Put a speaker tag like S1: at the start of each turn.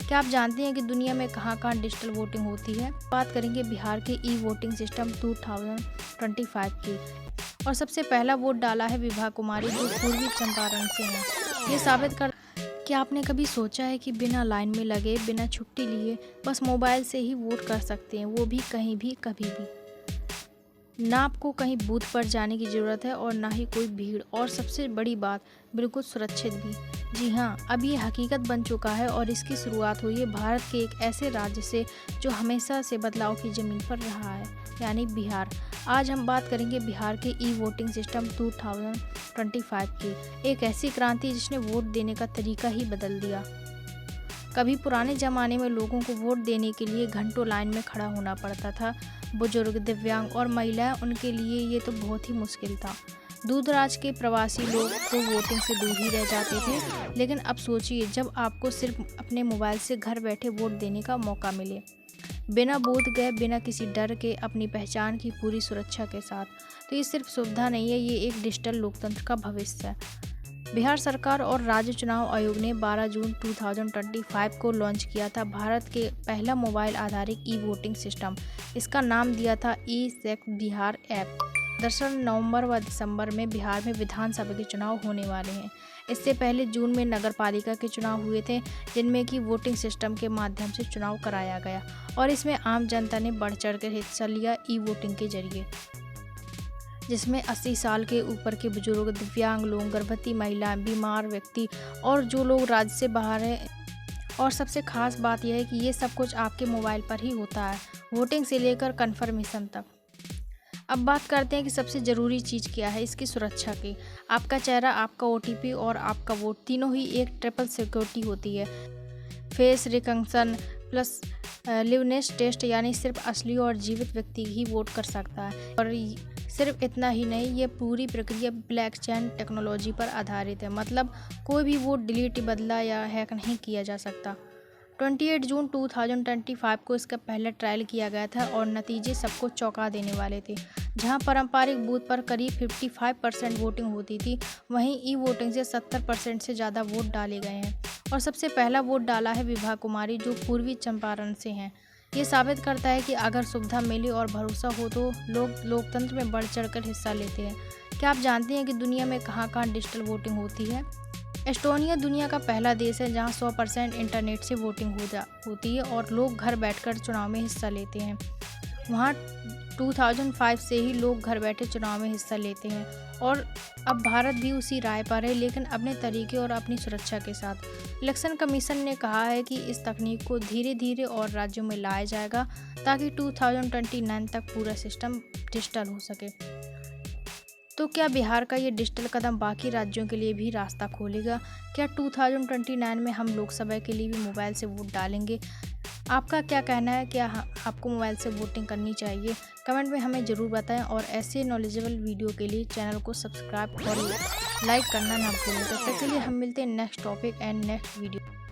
S1: क्या आप जानते हैं कि दुनिया में कहाँ-कहाँ डिजिटल वोटिंग होती है? बात करेंगे बिहार के ई वोटिंग सिस्टम 2025 की। और सबसे पहला वोट डाला है विभा कुमारी, जो पूर्वी चंपारण से हैं। ये साबित कर क्या आपने कभी सोचा है कि बिना लाइन में लगे, बिना छुट्टी लिए, बस मोबाइल से ही वोट कर सकते हैं, वो भी कहीं भी कभी भी। ना आपको कहीं बूथ पर जाने की ज़रूरत है और ना ही कोई भीड़, और सबसे बड़ी बात, बिल्कुल सुरक्षित भी। जी हाँ, अब ये हकीकत बन चुका है और इसकी शुरुआत हुई है भारत के एक ऐसे राज्य से जो हमेशा से बदलाव की ज़मीन पर रहा है, यानी बिहार। आज हम बात करेंगे बिहार के ई वोटिंग सिस्टम 2025 की, एक ऐसी क्रांति जिसने वोट देने का तरीका ही बदल दिया। कभी पुराने ज़माने में लोगों को वोट देने के लिए घंटों लाइन में खड़ा होना पड़ता था। बुजुर्ग, दिव्यांग और महिलाएं, उनके लिए ये तो बहुत ही मुश्किल था। दूर-दराज के प्रवासी लोग तो वोटिंग से दूर ही रह जाते थे। लेकिन अब सोचिए, जब आपको सिर्फ अपने मोबाइल से घर बैठे वोट देने का मौका मिले, बिना बूथ गए, बिना किसी डर के, अपनी पहचान की पूरी सुरक्षा के साथ, तो ये सिर्फ सुविधा नहीं है, ये एक डिजिटल लोकतंत्र का भविष्य है। बिहार सरकार और राज्य चुनाव आयोग ने 12 जून 2025 को लॉन्च किया था भारत के पहला मोबाइल आधारित ई वोटिंग सिस्टम। इसका नाम दिया था ई-सेक्ट बिहार ऐप। दरअसल नवंबर व दिसंबर में बिहार में विधानसभा के चुनाव होने वाले हैं। इससे पहले जून में नगर पालिका के चुनाव हुए थे, जिनमें कि वोटिंग सिस्टम के माध्यम से चुनाव कराया गया और इसमें आम जनता ने बढ़ चढ़ कर हिस्सा लिया ई वोटिंग के जरिए, जिसमें 80 साल के ऊपर के बुजुर्ग, दिव्यांग लोग, गर्भवती महिलाएं, बीमार व्यक्ति और जो लोग राज्य से बाहर हैं। और सबसे खास बात यह है कि ये सब कुछ आपके मोबाइल पर ही होता है, वोटिंग से लेकर कन्फर्मेशन तक। अब बात करते हैं कि सबसे ज़रूरी चीज़ क्या है इसकी सुरक्षा की। आपका चेहरा, आपका OTP और आपका वोट, तीनों ही एक ट्रिपल सिक्योरिटी होती है। फेस रिकग्निशन प्लस लिवनेस टेस्ट, यानी सिर्फ असली और जीवित व्यक्ति ही वोट कर सकता है। और सिर्फ इतना ही नहीं, ये पूरी प्रक्रिया ब्लॉकचेन टेक्नोलॉजी पर आधारित है, मतलब कोई भी वोट डिलीट, बदला या हैक नहीं किया जा सकता। 28 जून 2025 को इसका पहला ट्रायल किया गया था और नतीजे सबको चौंका देने वाले थे। जहां पारंपरिक बूथ पर करीब 55% वोटिंग होती थी, वहीं ई वोटिंग से 70% से ज़्यादा वोट डाले गए हैं। और सबसे पहला वोट डाला है विभा कुमारी, जो पूर्वी चंपारण से हैं। ये साबित करता है कि अगर सुविधा मिले और भरोसा हो तो लोग लोकतंत्र में बढ़ चढ़कर हिस्सा लेते हैं। क्या आप जानते हैं कि दुनिया में कहाँ-कहाँ डिजिटल वोटिंग होती है? एस्टोनिया दुनिया का पहला देश है जहां 100% इंटरनेट से वोटिंग होती है और लोग घर बैठकर चुनाव में हिस्सा लेते हैं। वहां 2005 से ही लोग घर बैठे चुनाव में हिस्सा लेते हैं और अब भारत भी उसी राह पर है, लेकिन अपने तरीके और अपनी सुरक्षा के साथ। इलेक्शन कमीशन ने कहा है कि इस तकनीक को धीरे धीरे और राज्यों में लाया जाएगा ताकि 2029 तक पूरा सिस्टम डिजिटल हो सके। तो क्या बिहार का ये डिजिटल कदम बाकी राज्यों के लिए भी रास्ता खोलेगा? क्या 2029 में हम लोकसभा के लिए भी मोबाइल से वोट डालेंगे? आपका क्या कहना है? क्या आपको मोबाइल से वोटिंग करनी चाहिए? कमेंट में हमें ज़रूर बताएं और ऐसे नॉलेजेबल वीडियो के लिए चैनल को सब्सक्राइब और लाइक करना ना भूलें। तब तक के लिए हम मिलते हैं next topic and next video.